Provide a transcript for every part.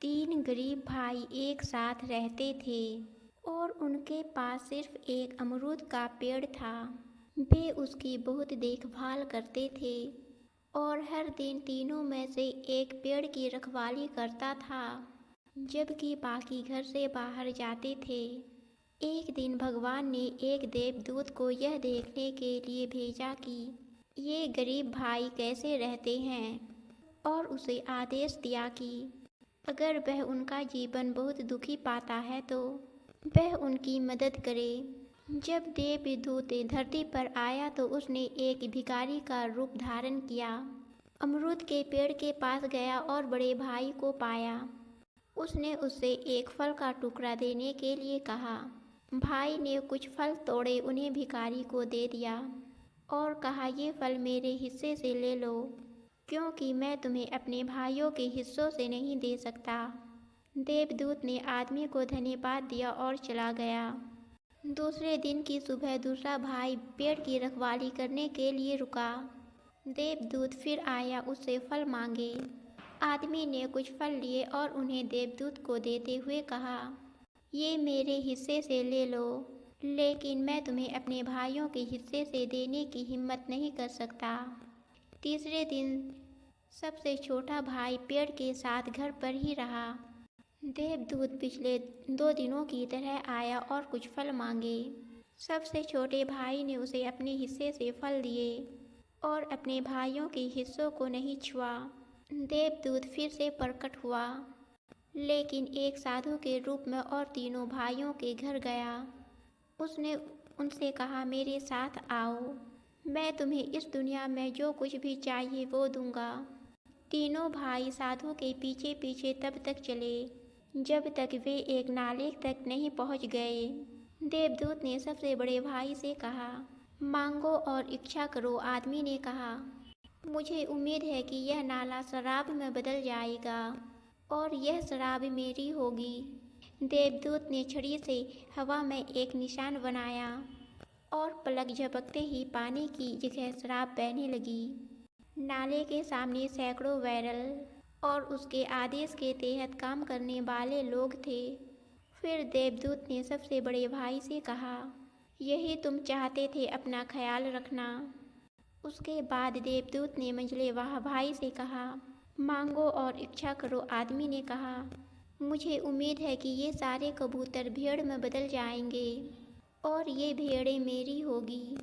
तीन गरीब भाई एक साथ रहते थे और उनके पास सिर्फ एक अमरूद का पेड़ था। वे उसकी बहुत देखभाल करते थे और हर दिन तीनों में से एक पेड़ की रखवाली करता था, जबकि बाकी घर से बाहर जाते थे। एक दिन भगवान ने एक देवदूत को यह देखने के लिए भेजा कि ये गरीब भाई कैसे रहते हैं, और उसे आदेश दिया कि अगर वह उनका जीवन बहुत दुखी पाता है तो वह उनकी मदद करे। जब देवदूत धरती पर आया तो उसने एक भिखारी का रूप धारण किया। अमरूद के पेड़ के पास गया और बड़े भाई को पाया। उसने उससे एक फल का टुकड़ा देने के लिए कहा। भाई ने कुछ फल तोड़े उन्हें भिखारी को दे दिया और कहा, ये फल मेरे हिस्से से ले लो, क्योंकि मैं तुम्हें अपने भाइयों के हिस्सों से नहीं दे सकता। देवदूत ने आदमी को धन्यवाद दिया और चला गया। दूसरे दिन की सुबह दूसरा भाई पेड़ की रखवाली करने के लिए रुका। देवदूत फिर आया, उससे फल मांगे। आदमी ने कुछ फल लिए और उन्हें देवदूत को देते हुए कहा, ये मेरे हिस्से से ले लो, लेकिन मैं तुम्हें अपने भाइयों के हिस्से से देने की हिम्मत नहीं कर सकता। तीसरे दिन सबसे छोटा भाई पेड़ के साथ घर पर ही रहा। देवदूत पिछले 2 दिनों की तरह आया और कुछ फल मांगे। सबसे छोटे भाई ने उसे अपने हिस्से से फल दिए और अपने भाइयों के हिस्सों को नहीं छुआ। देवदूत फिर से प्रकट हुआ, लेकिन एक साधु के रूप में, और तीनों भाइयों के घर गया। उसने उनसे कहा, मेरे साथ आओ, मैं तुम्हें इस दुनिया में जो कुछ भी चाहिए वो दूंगा। तीनों भाई साधु के पीछे पीछे तब तक चले जब तक वे एक नाले तक नहीं पहुंच गए। देवदूत ने सबसे बड़े भाई से कहा, मांगो और इच्छा करो। आदमी ने कहा, मुझे उम्मीद है कि यह नाला शराब में बदल जाएगा और यह शराब मेरी होगी। देवदूत ने छड़ी से हवा में एक निशान बनाया और पलक झपकते ही पानी की जगह शराब बहने लगी। नाले के सामने सैकड़ों बैरल और उसके आदेश के तहत काम करने वाले लोग थे। फिर देवदूत ने सबसे बड़े भाई से कहा, यही तुम चाहते थे, अपना ख्याल रखना। उसके बाद देवदूत ने मंझले वाह भाई से कहा, मांगो और इच्छा करो। आदमी ने कहा, मुझे उम्मीद है कि ये सारे कबूतर भेड़ में बदल जाएंगे और ये भेड़ें मेरी होगी।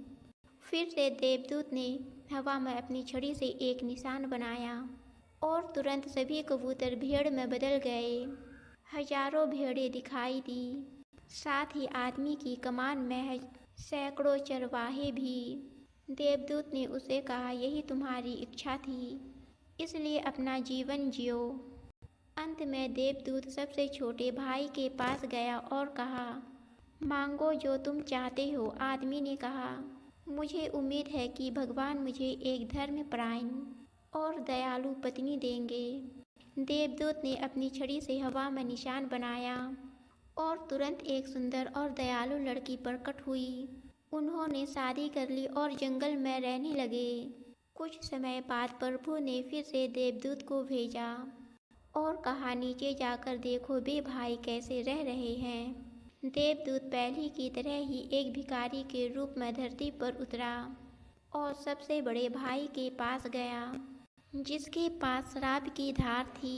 फिर से देवदूत ने हवा में अपनी छड़ी से एक निशान बनाया और तुरंत सभी कबूतर भेड़ में बदल गए। हजारों भेड़ें दिखाई दी, साथ ही आदमी की कमान में सैकड़ों चरवाहे भी। देवदूत ने उसे कहा, यही तुम्हारी इच्छा थी, इसलिए अपना जीवन जियो। अंत में देवदूत सबसे छोटे भाई के पास गया और कहा, मांगो जो तुम चाहते हो। आदमी ने कहा, मुझे उम्मीद है कि भगवान मुझे एक धर्मपरायण और दयालु पत्नी देंगे। देवदूत ने अपनी छड़ी से हवा में निशान बनाया और तुरंत एक सुंदर और दयालु लड़की प्रकट हुई। उन्होंने शादी कर ली और जंगल में रहने लगे। कुछ समय बाद प्रभु ने फिर से देवदूत को भेजा और कहा, नीचे जाकर देखो वे भाई कैसे रह रहे हैं। देवदूत पहले की तरह ही एक भिखारी के रूप में धरती पर उतरा और सबसे बड़े भाई के पास गया, जिसके पास शराब की धार थी।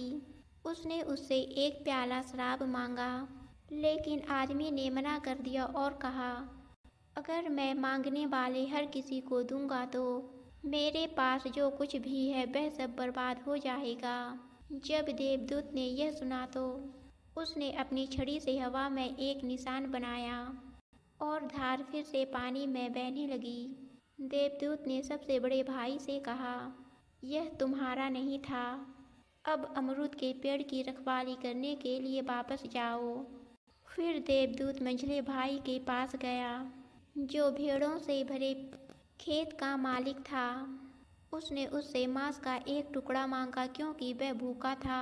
उसने उससे एक प्याला शराब मांगा, लेकिन आदमी ने मना कर दिया और कहा, अगर मैं मांगने वाले हर किसी को दूंगा तो मेरे पास जो कुछ भी है वह सब बर्बाद हो जाएगा। जब देवदूत ने यह सुना तो उसने अपनी छड़ी से हवा में एक निशान बनाया और धार फिर से पानी में बहने लगी। देवदूत ने सबसे बड़े भाई से कहा, यह तुम्हारा नहीं था, अब अमरूद के पेड़ की रखवाली करने के लिए वापस जाओ। फिर देवदूत मंझले भाई के पास गया, जो भेड़ों से भरे खेत का मालिक था। उसने उससे मांस का एक टुकड़ा मांगा, क्योंकि वह भूखा था।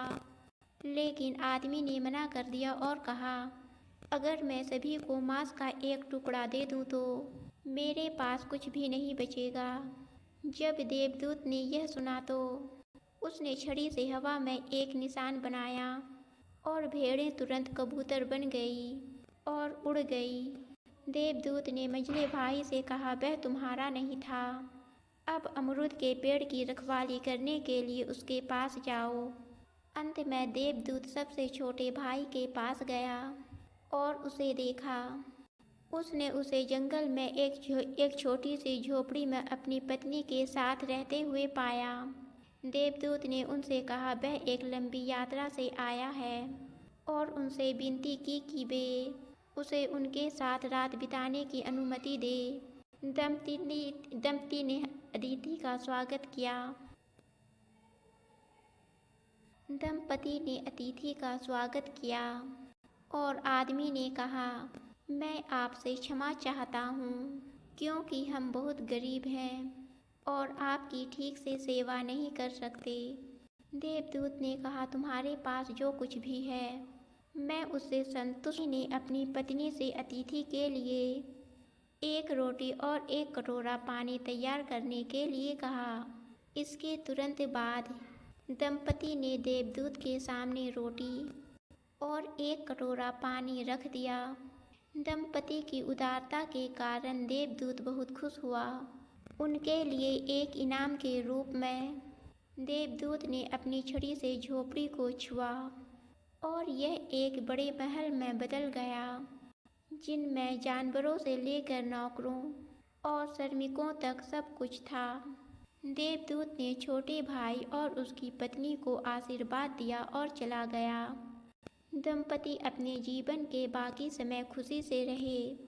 लेकिन आदमी ने मना कर दिया और कहा, अगर मैं सभी को मांस का एक टुकड़ा दे दूं तो मेरे पास कुछ भी नहीं बचेगा। जब देवदूत ने यह सुना तो उसने छड़ी से हवा में एक निशान बनाया और भेड़ें तुरंत कबूतर बन गई और उड़ गई। देवदूत ने मंझले भाई से कहा, वह तुम्हारा नहीं था। अब अमरूद के पेड़ की रखवाली करने के लिए उसके पास जाओ। अंत में देवदूत सबसे छोटे भाई के पास गया और उसे देखा। उसने उसे जंगल में एक छोटी सी झोपड़ी में अपनी पत्नी के साथ रहते हुए पाया। देवदूत ने उनसे कहा, वह एक लंबी यात्रा से आया है और उनसे विनती की कि वे उसे उनके साथ रात बिताने की अनुमति दे। दंपति ने अतिथि का स्वागत किया। दंपति ने अतिथि का स्वागत किया और आदमी ने कहा, मैं आपसे क्षमा चाहता हूँ क्योंकि हम बहुत गरीब हैं और आपकी ठीक से सेवा नहीं कर सकते। देवदूत ने कहा, तुम्हारे पास जो कुछ भी है मैं उससे संतुष्ट। ने अपनी पत्नी से अतिथि के लिए एक रोटी और एक कटोरा पानी तैयार करने के लिए कहा। इसके तुरंत बाद दंपति ने देवदूत के सामने रोटी और एक कटोरा पानी रख दिया। दंपति की उदारता के कारण देवदूत बहुत खुश हुआ। उनके लिए एक इनाम के रूप में देवदूत ने अपनी छड़ी से झोपड़ी को छुआ और यह एक बड़े महल में बदल गया, जिनमें जानवरों से लेकर नौकरों और श्रमिकों तक सब कुछ था। देवदूत ने छोटे भाई और उसकी पत्नी को आशीर्वाद दिया और चला गया। दंपति अपने जीवन के बाकी समय खुशी से रहे।